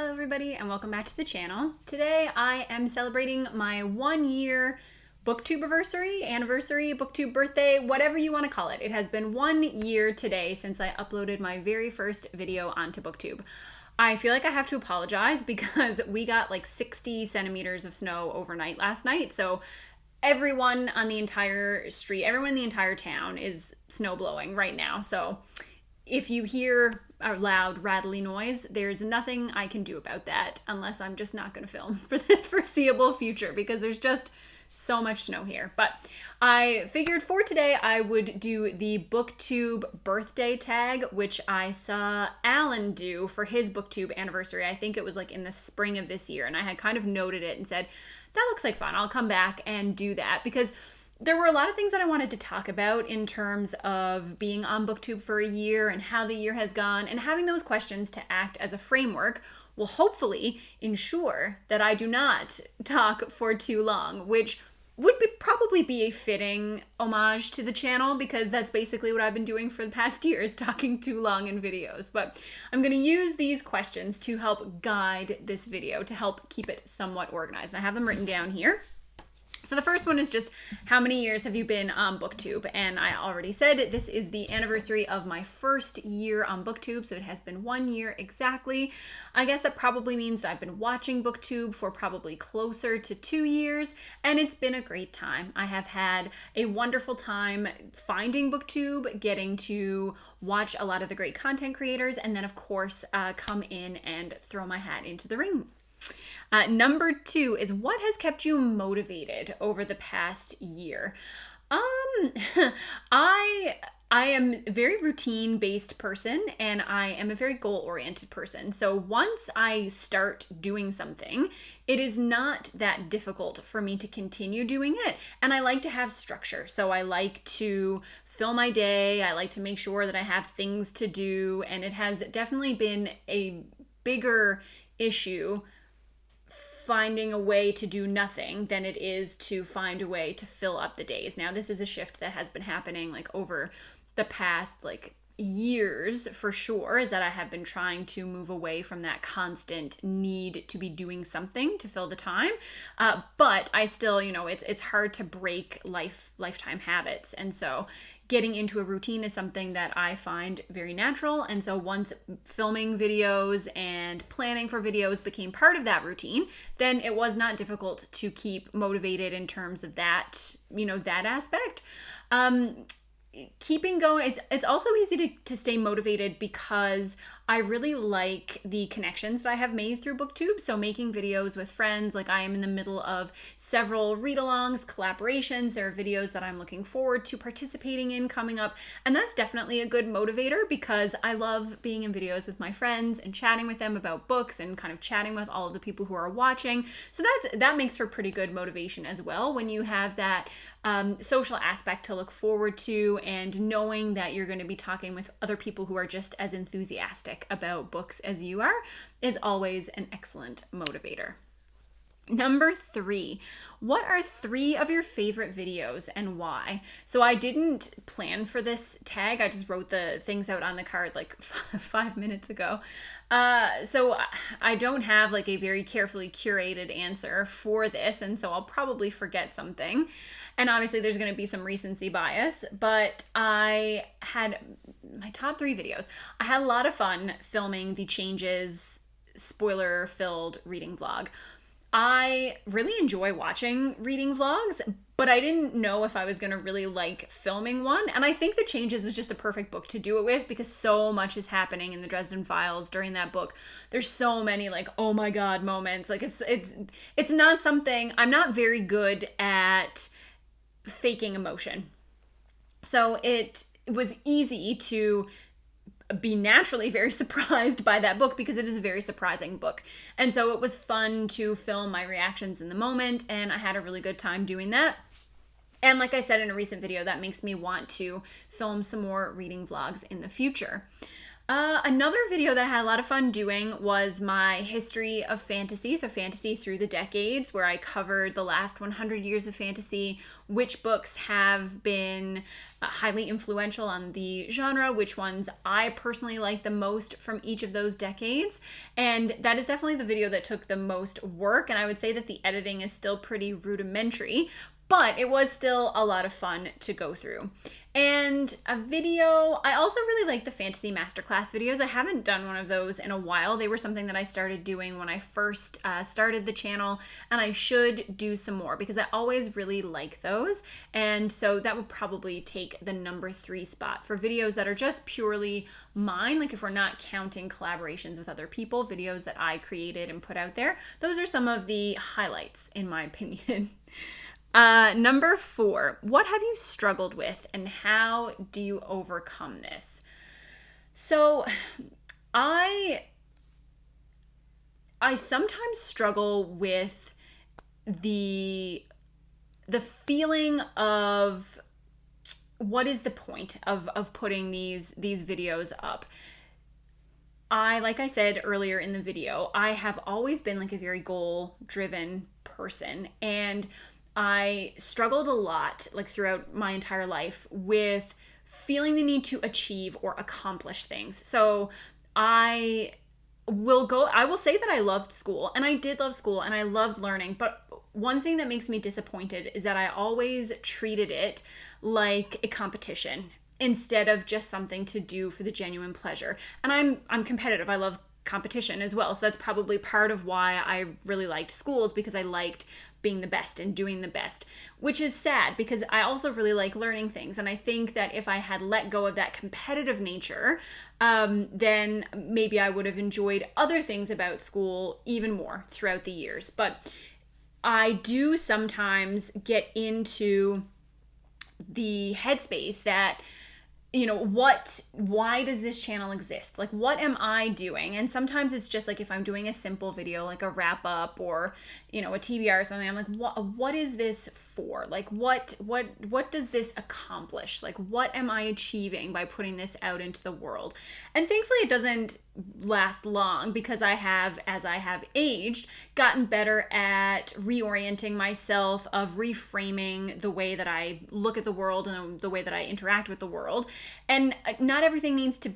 Hello everybody and welcome back to the channel. Today I am celebrating my 1 year Booktube anniversary, Booktube birthday, whatever you want to call it. It has been 1 year today since I uploaded my very first video onto Booktube. I feel like I have to apologize because we got like 60 centimeters of snow overnight last night. So everyone on the entire street, everyone in the entire town is snow blowing right now. So if you hear a loud rattly noise, there's nothing I can do about that unless I'm just not going to film for the foreseeable future because there's just so much snow here. But I figured for today I would do the Booktube birthday tag, which I saw Alan do for his Booktube anniversary. I think it was like in the spring of this year, and I had kind of noted it and said, that looks like fun. I'll come back and do that because there were a lot of things that I wanted to talk about in terms of being on Booktube for a year and how the year has gone, and having those questions to act as a framework will hopefully ensure that I do not talk for too long, which would probably be a fitting homage to the channel because that's basically what I've been doing for the past year, is talking too long in videos. But I'm going to use these questions to help guide this video, to help keep it somewhat organized. And I have them written down here. So the first one is just, how many years have you been on Booktube? And I already said this is the anniversary of my first year on Booktube, so it has been 1 year exactly. I guess that probably means I've been watching Booktube for probably closer to 2 years, and it's been a great time. I have had a wonderful time finding Booktube, getting to watch a lot of the great content creators, and then of course come in and throw my hat into the ring. Number 2 is, what has kept you motivated over the past year? I am a very routine-based person, and I am a very goal-oriented person. So once I start doing something, it is not that difficult for me to continue doing it. And I like to have structure. So I like to fill my day. I like to make sure that I have things to do. And it has definitely been a bigger issue finding a way to do nothing than it is to find a way to fill up the days. Now, this is a shift that has been happening like over the past years for sure, is that I have been trying to move away from that constant need to be doing something to fill the time. But I still, it's hard to break lifetime habits. And so getting into a routine is something that I find very natural. And so once filming videos and planning for videos became part of that routine, then it was not difficult to keep motivated in terms of that, that aspect. Keeping going, it's also easy to stay motivated because I really like the connections that I have made through Booktube. So making videos with friends, like I am in the middle of several read-alongs, collaborations. There are videos that I'm looking forward to participating in coming up. And that's definitely a good motivator because I love being in videos with my friends and chatting with them about books and kind of chatting with all of the people who are watching. So that makes for pretty good motivation as well when you have that social aspect to look forward to, and knowing that you're going to be talking with other people who are just as enthusiastic about books as you are is always an excellent motivator. Number 3, what are 3 of your favorite videos and why? So I didn't plan for this tag. I just wrote the things out on the card like 5 minutes ago. So I don't have a very carefully curated answer for this, and so I'll probably forget something. And obviously there's going to be some recency bias, but I had my top 3 videos. I had a lot of fun filming the Changes spoiler-filled reading vlog. I really enjoy watching reading vlogs, but I didn't know if I was going to really like filming one. And I think The Changes was just a perfect book to do it with because so much is happening in the Dresden Files during that book. There's so many oh my God moments. It's not something, I'm not very good at faking emotion. So it was easy to be naturally very surprised by that book because it is a very surprising book. And so it was fun to film my reactions in the moment, and I had a really good time doing that. And like I said in a recent video, that makes me want to film some more reading vlogs in the future. Another video that I had a lot of fun doing was my history of fantasy, so fantasy through the decades, where I covered the last 100 years of fantasy, which books have been highly influential on the genre, which ones I personally like the most from each of those decades. And that is definitely the video that took the most work, and I would say that the editing is still pretty rudimentary, but it was still a lot of fun to go through. And a video, I also really like the fantasy masterclass videos. I haven't done one of those in a while. They were something that I started doing when I first started the channel, and I should do some more because I always really like those. And so that would probably take the number 3 spot for videos that are just purely mine. Like if we're not counting collaborations with other people, videos that I created and put out there, those are some of the highlights in my opinion. Number 4, what have you struggled with and how do you overcome this? So I sometimes struggle with the feeling of what is the point of putting these videos up. Like I said earlier in the video, I have always been like a very goal-driven person, and I struggled a lot, like throughout my entire life, with feeling the need to achieve or accomplish things. So I will say that I loved school, and I did love school, and I loved learning, but one thing that makes me disappointed is that I always treated it like a competition instead of just something to do for the genuine pleasure. And I'm competitive. I love competition as well. So that's probably part of why I really liked schools, because I liked being the best and doing the best, which is sad because I also really like learning things. And I think that if I had let go of that competitive nature, then maybe I would have enjoyed other things about school even more throughout the years. But I do sometimes get into the headspace that, you know, why does this channel exist? Like, what am I doing? And sometimes it's just like if I'm doing a simple video, like a wrap up or, you know, a TBR or something, I'm like, what is this for? Like, what does this accomplish? Like, what am I achieving by putting this out into the world? And thankfully it doesn't last long because I have, as I have aged, gotten better at reorienting myself, of reframing the way that I look at the world and the way that I interact with the world. And not everything needs to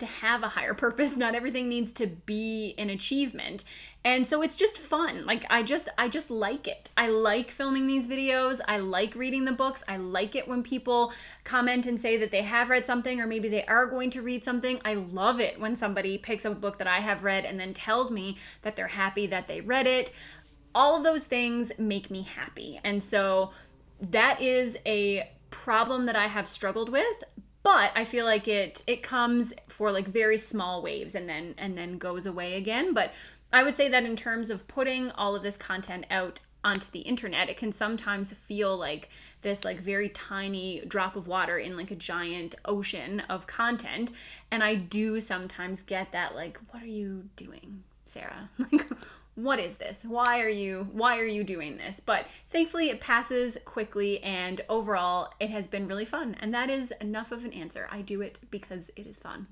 have a higher purpose. Not everything needs to be an achievement. And so it's just fun. Like, I just like it. I like filming these videos. I like reading the books. I like it when people comment and say that they have read something, or maybe they are going to read something. I love it when somebody picks up a book that I have read and then tells me that they're happy that they read it. All of those things make me happy. And so that is a problem that I have struggled with, but I feel like it comes for like very small waves and then goes away again. But I would say that in terms of putting all of this content out onto the internet, it can sometimes feel like this like very tiny drop of water in like a giant ocean of content. And I do sometimes get that, like, what are you doing, Sarah? Like, what is this? Why are you doing this? But thankfully it passes quickly, and overall it has been really fun. And that is enough of an answer. I do it because it is fun.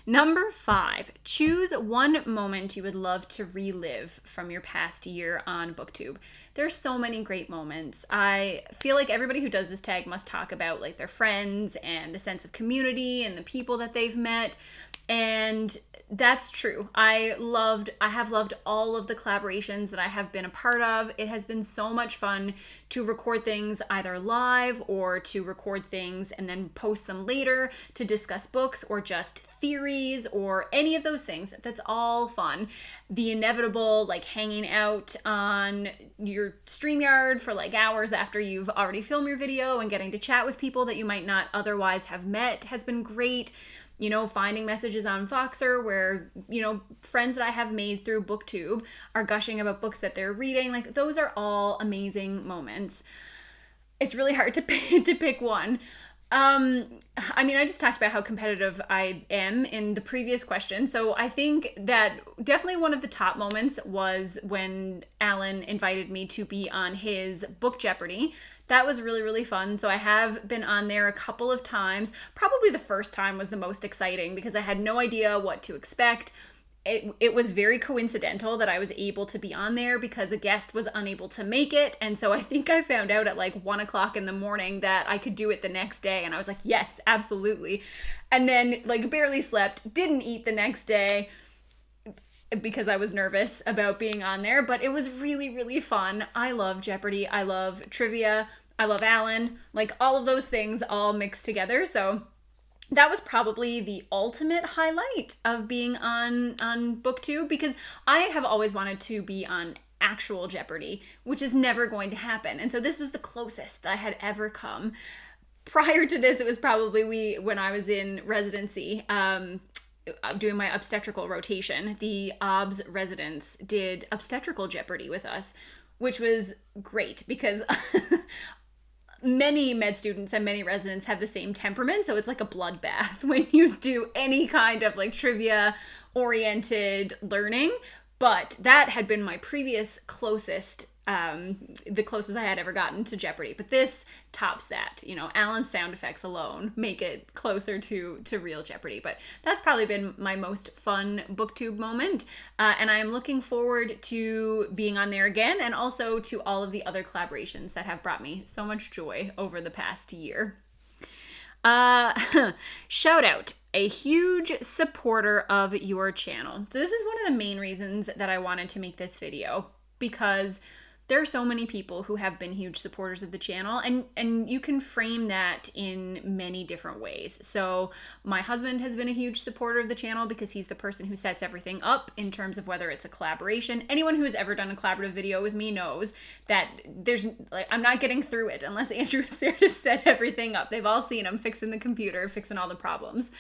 Number 5, choose one moment you would love to relive from your past year on Booktube. There's so many great moments. I feel like everybody who does this tag must talk about like their friends and the sense of community and the people that they've met. And that's true. I have loved all of the collaborations that I have been a part of. It has been so much fun to record things either live or to record things and then post them later to discuss books or just theories or any of those things. That's all fun. The inevitable like hanging out on your StreamYard for like hours after you've already filmed your video and getting to chat with people that you might not otherwise have met has been great. You know, finding messages on Voxer where, you know, friends that I have made through Booktube are gushing about books that they're reading. Like, those are all amazing moments. It's really hard to pick one. I mean, I just talked about how competitive I am in the previous question. So I think that definitely one of the top moments was when Alan invited me to be on his Book Jeopardy! that was really, really fun. So I have been on there a couple of times. Probably the first time was the most exciting because I had no idea what to expect. It was very coincidental that I was able to be on there because a guest was unable to make it. And so I think I found out at like 1 o'clock in the morning that I could do it the next day. And I was like, yes, absolutely. And then like barely slept, didn't eat the next day because I was nervous about being on there. But it was really, really fun. I love Jeopardy. I love trivia. I love Alan. Like all of those things all mixed together. So that was probably the ultimate highlight of being on Booktube, because I have always wanted to be on actual Jeopardy, which is never going to happen. And so this was the closest I had ever come. Prior to this, it was probably when I was in residency, doing my obstetrical rotation, the OBS residents did obstetrical Jeopardy with us, which was great because many med students and many residents have the same temperament, so it's like a bloodbath when you do any kind of like trivia oriented learning. But that had been my previous closest, the closest I had ever gotten to Jeopardy. But this tops that. You know, Alan's sound effects alone make it closer to real Jeopardy. But that's probably been my most fun Booktube moment. And I am looking forward to being on there again, and also to all of the other collaborations that have brought me so much joy over the past year. Shout out, a huge supporter of your channel. So this is one of the main reasons that I wanted to make this video, because there are so many people who have been huge supporters of the channel, and you can frame that in many different ways. So my husband has been a huge supporter of the channel because he's the person who sets everything up in terms of whether it's a collaboration. Anyone who has ever done a collaborative video with me knows that I'm not getting through it unless Andrew is there to set everything up. They've all seen him fixing the computer, fixing all the problems.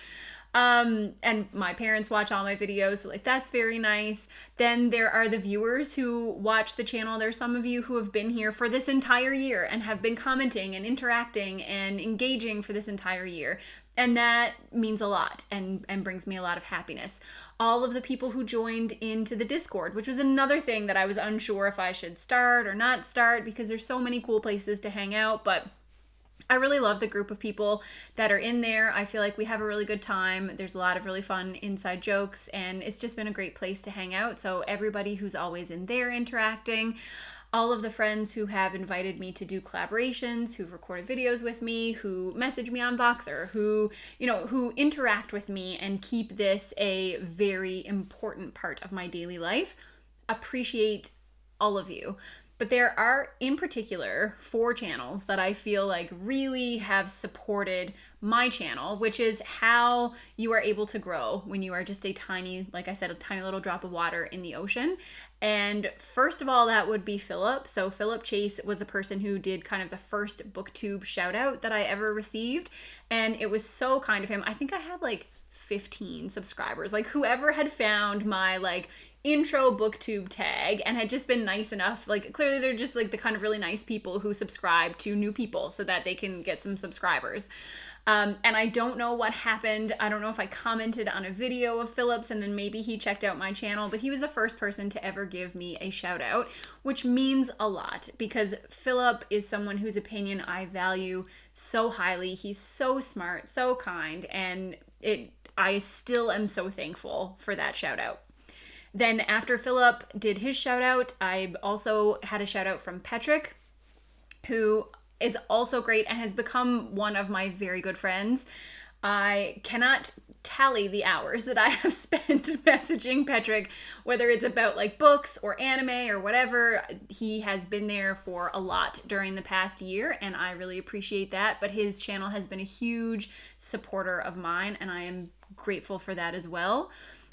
And my parents watch all my videos, so like that's very nice. Then there are the viewers who watch the channel. There's some of you who have been here for this entire year and have been commenting and interacting and engaging for this entire year. And that means a lot and brings me a lot of happiness. All of the people who joined into the Discord, which was another thing that I was unsure if I should start or not start, because there's so many cool places to hang out, but I really love the group of people that are in there. I feel like we have a really good time. There's a lot of really fun inside jokes, and it's just been a great place to hang out. So everybody who's always in there interacting, all of the friends who have invited me to do collaborations, who've recorded videos with me, who message me on Voxer, who interact with me and keep this a very important part of my daily life. Appreciate all of you. But there are, in particular, 4 channels that I feel like really have supported my channel, which is how you are able to grow when you are just a tiny, like I said, a tiny little drop of water in the ocean. And first of all, that would be Philip. So Philip Chase was the person who did kind of the first Booktube shout out that I ever received. And it was so kind of him. I think I had like 15 subscribers. Like whoever had found my like intro Booktube tag and had just been nice enough, like clearly they're just like the kind of really nice people who subscribe to new people so that they can get some subscribers. And I don't know what happened. I don't know if I commented on a video of Philip's and then maybe he checked out my channel, but he was the first person to ever give me a shout out, which means a lot because Philip is someone whose opinion I value so highly. He's so smart, so kind, and I still am so thankful for that shout out. Then after Philip did his shout out, I also had a shout out from Patrick, who is also great and has become one of my very good friends. I cannot tally the hours that I have spent messaging Patrick, whether it's about like books or anime or whatever. He has been there for a lot during the past year, and I really appreciate that. But his channel has been a huge supporter of mine, and I am grateful for that as well.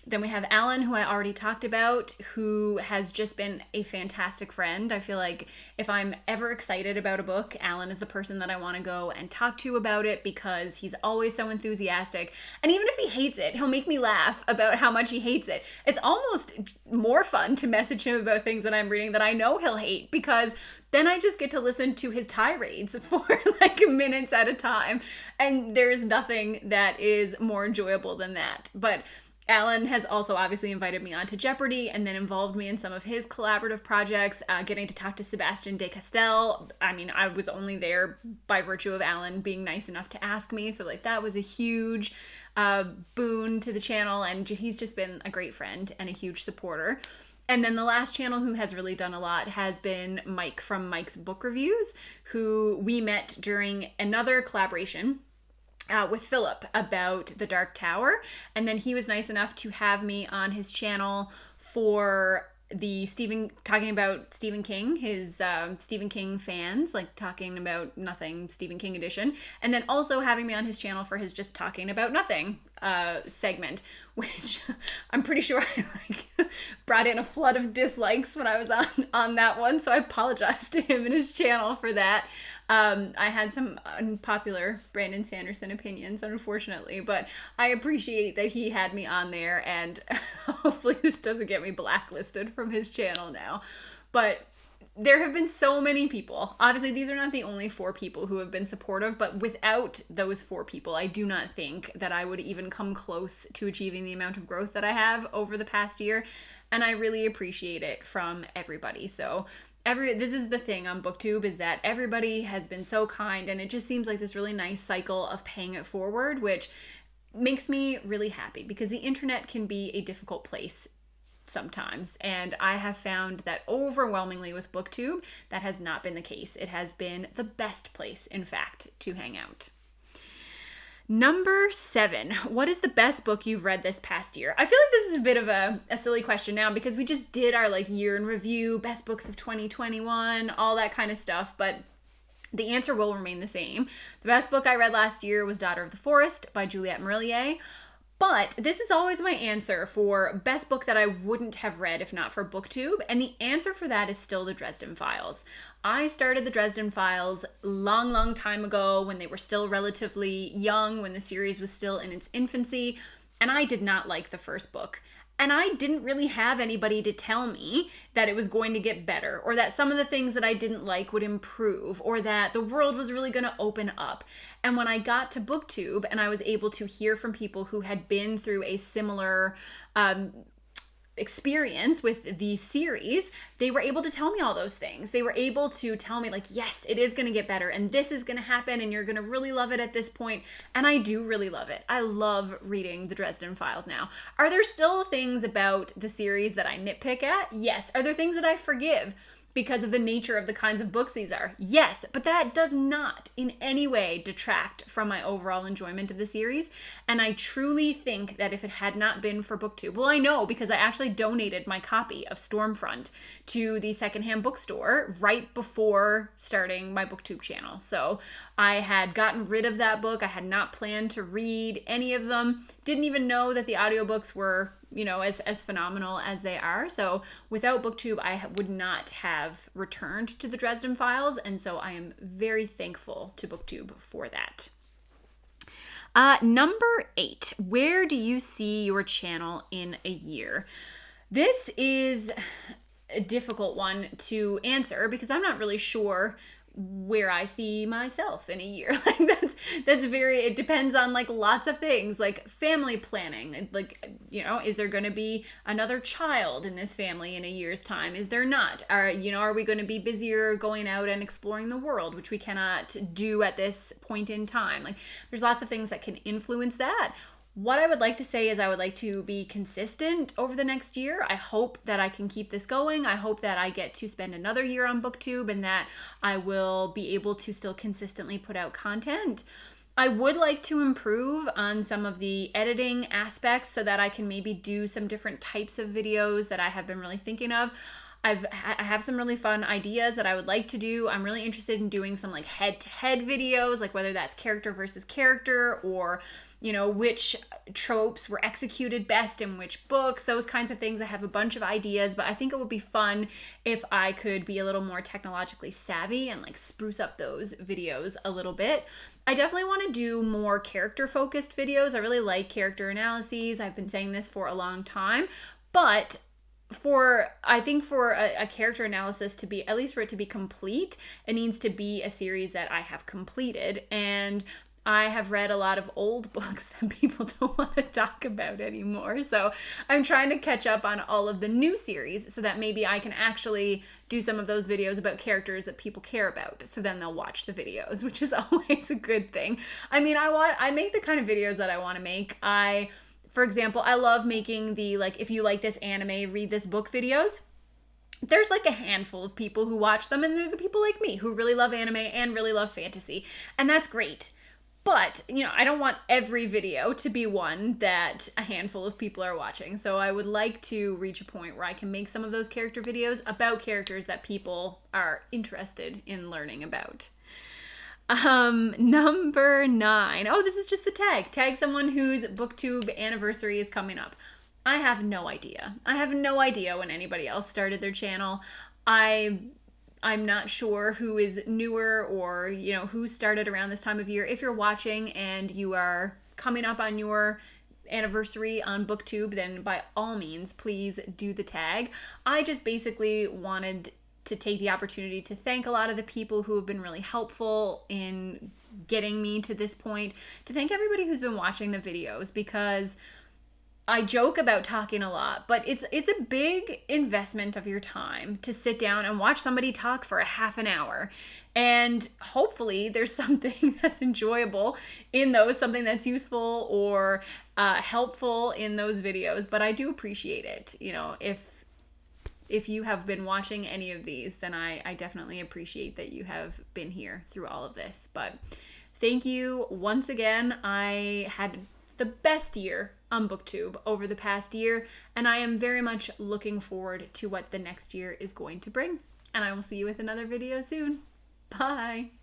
Then we have Alan, who I already talked about, who has just been a fantastic friend. I feel like if I'm ever excited about a book, Alan is the person that I want to go and talk to about it because he's always so enthusiastic. And even if he hates it, he'll make me laugh about how much he hates it. It's almost more fun to message him about things that I'm reading that I know he'll hate, because then I just get to listen to his tirades for like minutes at a time. And there's nothing that is more enjoyable than that. But Alan has also obviously invited me onto Jeopardy and then involved me in some of his collaborative projects, getting to talk to Sebastian de Castel. I mean, I was only there by virtue of Alan being nice enough to ask me. So like that was a huge boon to the channel, and he's just been a great friend and a huge supporter. And then the last channel who has really done a lot has been Mike from Mike's Book Reviews, who we met during another collaboration with Philip about The Dark Tower. And then he was nice enough to have me on his channel for talking about Stephen King, his Stephen King fans, like talking about nothing Stephen King edition. And then also having me on his channel for his just talking about nothing segment, which I'm pretty sure I brought in a flood of dislikes when I was on that one. So I apologize to him and his channel for that. I had some unpopular Brandon Sanderson opinions, unfortunately, but I appreciate that he had me on there, and hopefully this doesn't get me blacklisted from his channel now. But there have been so many people. Obviously, these are not the only 4 people who have been supportive, but without those 4 people, I do not think that I would even come close to achieving the amount of growth that I have over the past year, and I really appreciate it from everybody. So this is the thing on Booktube, is that everybody has been so kind, and it just seems like this really nice cycle of paying it forward, which makes me really happy because the internet can be a difficult place sometimes, and I have found that overwhelmingly with Booktube that has not been the case. It has been the best place, in fact, to hang out. Number 7, what is the best book you've read this past year? I feel like this is a bit of a silly question now because we just did our year in review, best books of 2021, all that kind of stuff, but the answer will remain the same. The best book I read last year was Daughter of the Forest by Juliette Marillier. But this is always my answer for best book that I wouldn't have read if not for Booktube, and the answer for that is still the Dresden Files. I started the Dresden Files long time ago when they were still relatively young, when the series was still in its infancy, and I did not like the first book. And I didn't really have anybody to tell me that it was going to get better, or that some of the things that I didn't like would improve, or that the world was really going to open up. And when I got to Booktube and I was able to hear from people who had been through a similar experience with the series, they were able to tell me all those things. They were able to tell me yes, it is going to get better and this is going to happen and you're going to really love it at this point. And I do really love it. I love reading the Dresden Files now. Are there still things about the series that I nitpick at? Yes. Are there things that I forgive because of the nature of the kinds of books these are? Yes, but that does not in any way detract from my overall enjoyment of the series. And I truly think that if it had not been for Booktube, well, I know because I actually donated my copy of Stormfront to the secondhand bookstore right before starting my Booktube channel. So I had gotten rid of that book. I had not planned to read any of them. Didn't even know that the audiobooks were as phenomenal as they are. So without Booktube, I would not have returned to the Dresden Files. And so I am very thankful to Booktube for that. Number 8, where do you see your channel in a year? This is a difficult one to answer because I'm not really sure where I see myself in a year. It depends on lots of things, like family planning, is there going to be another child in this family in a year's time? Is there not? Are we going to be busier going out and exploring the world, which we cannot do at this point in time? There's lots of things that can influence that. What I would like to say is I would like to be consistent over the next year. I hope that I can keep this going. I hope that I get to spend another year on Booktube and that I will be able to still consistently put out content. I would like to improve on some of the editing aspects so that I can maybe do some different types of videos that I have been really thinking of. I have some really fun ideas that I would like to do. I'm really interested in doing some head-to-head videos, whether that's character versus character or which tropes were executed best in which books, those kinds of things. I have a bunch of ideas, but I think it would be fun if I could be a little more technologically savvy and spruce up those videos a little bit. I definitely want to do more character-focused videos. I really like character analyses. I've been saying this for a long time, but I think for a character analysis to be, at least for it to be complete, it needs to be a series that I have completed. And I have read a lot of old books that people don't want to talk about anymore. So I'm trying to catch up on all of the new series so that maybe I can actually do some of those videos about characters that people care about. So then they'll watch the videos, which is always a good thing. I mean, I make the kind of videos that I want to make. For example, I love making the, like, if you like this anime, read this book videos. There's like a handful of people who watch them, and they're the people like me who really love anime and really love fantasy. And that's great. But, I don't want every video to be one that a handful of people are watching. So I would like to reach a point where I can make some of those character videos about characters that people are interested in learning about. Number 9. Oh, this is just the tag. Tag someone whose Booktube anniversary is coming up. I have no idea. I have no idea when anybody else started their channel. I'm not sure who is newer or, who started around this time of year. If you're watching and you are coming up on your anniversary on Booktube, then by all means, please do the tag. I just basically wanted to take the opportunity to thank a lot of the people who have been really helpful in getting me to this point, to thank everybody who's been watching the videos, because I joke about talking a lot, but it's a big investment of your time to sit down and watch somebody talk for a half an hour. And hopefully there's something that's enjoyable in those, something that's useful or helpful in those videos. But I do appreciate it. If you have been watching any of these, then I definitely appreciate that you have been here through all of this. But thank you once again. I had the best year on Booktube over the past year, and I am very much looking forward to what the next year is going to bring. And I will see you with another video soon. Bye!